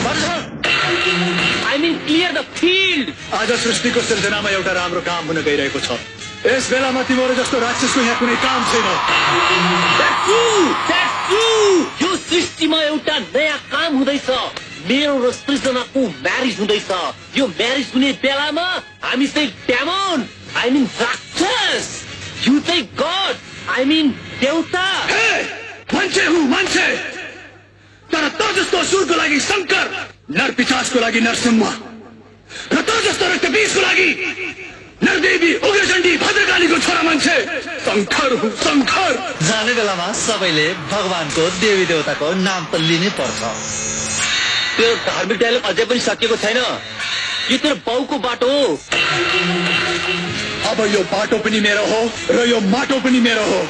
I mean clear the field. आज सृष्टिको सिर्जनामा एउटा राम्रो काम हुन गइरहेको छ। यस बेलामा तिम्रो जस्तो राक्षसको यहाँ कुनै काम छैन। That's true. यो सृष्टिमा एउटा नयाँ काम हुँदैछ। मेरो र सृजनाको म्यारेज हुँदैछ। यो म्यारेज हुने बेलामा हामी चाहिँ डेमन, I mean राक्षस, you चाहिँ गॉड, I mean देवता। मान्छे हुँ मान्छे, तर त जस्तो असुरको लागि शंकर, नरपिशाचको लागि नरसिंह, र त जस्तो रक्तबीजको लागि नरदेवी उग्रचण्डी भद्रकालीको छोरा मान्छे। शंकर हुँ शंकर। जाने बेलामा सबैले भगवानको देवी देवताको नाम त लिनै पर्छ। त्यो धार्मिक डायलग अझै पनि सकिएको छैन। यो तेरो बाउको बाटो हो। अब यो बाटो पनि मेरो हो र यो माटो पनि मेरो हो।